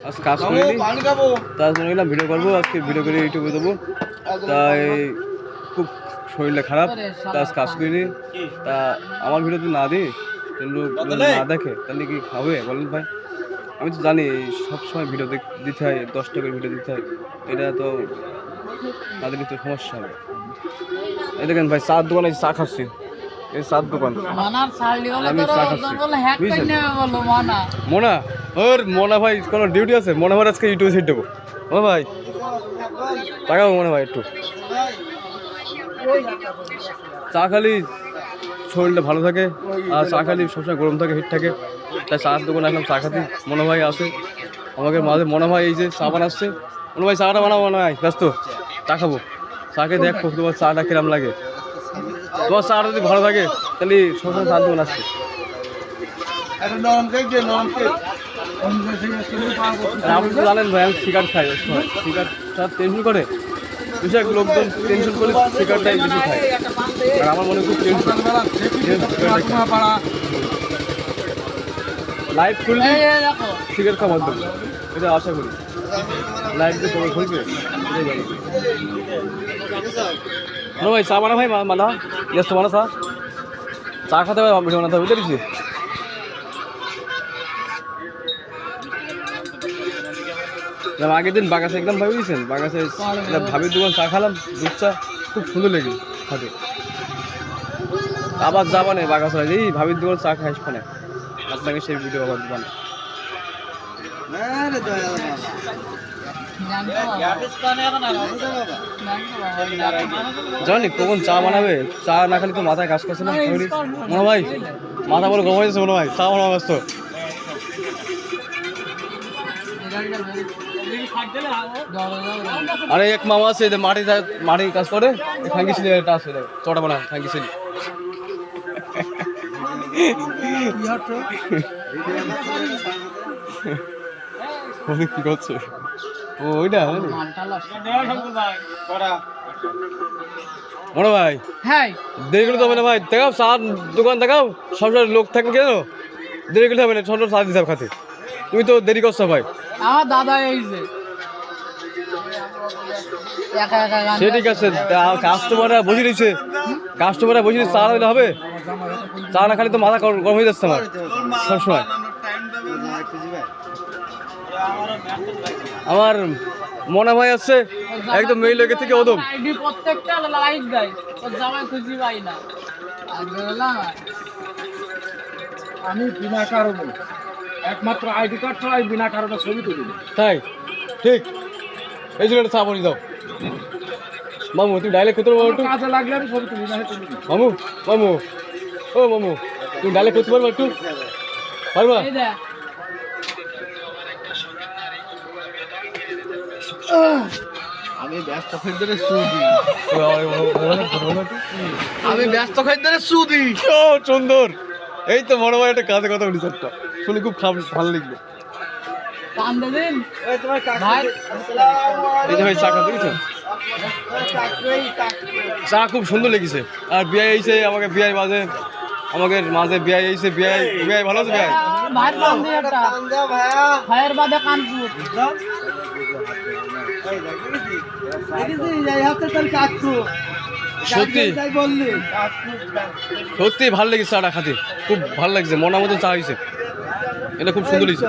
আজ কাজ করিনি, তার জন্য গেলাম ভিডিও করবো, আজকে ভিডিও করে ইউটিউবে দেবো। তাই খুব শরীরটা খারাপ, তা আজ কাজ করিনি। তা আমার ভিডিও যদি না দিই, লোক না দেখে তাহলে কি খাবে বলেন ভাই? আমি তো জানি সবসময় ভিডিও দিতে হয়, 10টা করে ভিডিও দিতে হয়, এটা তো তাদের তো সমস্যা হবে। এই দেখেন ভাই, চার দোকানে চা খাচ্ছি, এই চার দোকান আমি চা খাচ্ছি, বুঝছেন? মোনা, ওর মোনা ভাই কোনো ডিউটি আছে? মোনা ভাই আজকে ইউটিউবে ছেড়ে দেবো। ও ভাই তাকাবো মনে ভাই একটু, চা খালি শরীরটা ভালো থাকে, আর চা খালি সবসময় গরম থাকে, হিট থাকে। তাই চার দোকানে আসলাম চা খাতি। মনে ভাই আছে আমাকে মাঝে, মনে ভাই এই যে চা বানাচ্ছে। মনে ভাই চাটা বানাবো, মনে হয় ব্যস্ত, চা খাবো। চাকে দেখো তোমার চাটা কিরম লাগে, তোমার চাটা যদি ভালো থাকে তাহলে সবসময় চার দোকান আসছে। আপনি তো জানেন ভাই, আমি সিগারেট খাই, সিগারেট টেনশন করে বেশি, লোকজন টেনশন করলে সিগারেটটাই বেশি খায়, আর আমার মনে খুব টেনশন। লাইভ খুললে সিগারেট খাওয়ার জন্য, এটা আশা করি লাইভ যে সবাই খুলবে। ভাই চা বানা, ভাই মানা ব্যস্ত মানা, চা খেতে হবে, ভিডিও বানাতে হবে, বুঝতে পেরেছি। আগের দিন বাগাসে একদম ভাবি দিয়েছেন, বাগাসে ভাবির দোকান চা খেলাম, দুধ চা খুব সুন্দর লেগে থাকে। আবার যাবা না বাগাসে, এই ভাবির দোকান চা খাইস মানে, আপনাকে সেই ভিডিও আবার দোকান জানি কখন চা বানাবে, চা না খালি তো মাথায় কাজ করছে না মনে ভাই, মাথা বলে গরম হয়েছে মনে ভাই, চা বানাবো ব্যস্ত। আরে এক মামা আছে মাটির কাজ করে, খাঙ্গি ছিল এটা আছে, চটা বানা খাঙ্গি ছিল। কি করছে ও ওইটা মনে ভাই? হ্যাঁ দেরি করলে তো হবে না ভাই, দেখাও চার দোকান দেখাও, সবসময় লোক থাকবে কেন, দেরি করলে হবে না, সব চা দিতে হবে খাতে। তুমি তো দেরি করছো ভাই। আমার দাদা এই যে সে ঠিক আছে, কাস্টমাররা বুঝে নিচ্ছে, কাস্টমাররা বুঝে নিচ্ছে, চা হলে হবে, চা না খালি তো মাথা গরম হয়ে যাচ্ছে আমার সবসময়। আমার মনে ভাই আছে একদম মেইল লেগে থেকে ওদম, আমি বিনা কারণে একমাত্র আইডি কার্ড ছাড়া বিনা কারণে ছবি তুলি, তাই ঠিক। এই জন্য চা বলি দাও মামু, তুমি ডাইলেক্ট করতে পারবো একটু? কাজে লাগলে আমি ছবি তুলি, না তুলি মামু, মামু ও মামু, তুমি ডাইলেক্ট করতে পারবো একটু? পারবা? আমি ব্যস্ত খরিদ্দারের সুদি, আমি ব্যস্ত খরিদ্দারের সুদি। ও সুন্দর, এই তো বড় ভাই একটা কাজে কথা বলি, একটা শুনে খুব ভালো লাগলো। এই যে ভাই চা খাতে গেছেন, চা খুব সুন্দর লেগেছে। আর বিআই এসে আমাকে, বিআই মাঝে আমাকে মাঝে বিআই এসে, বিআই ভালো আছে? বিআই সত্যি সত্যি ভালো লেগেছে চাটা খাতে, খুব ভালো লাগছে, মনের মতো চা হয়েছে, এটা খুব সুন্দর হয়েছে।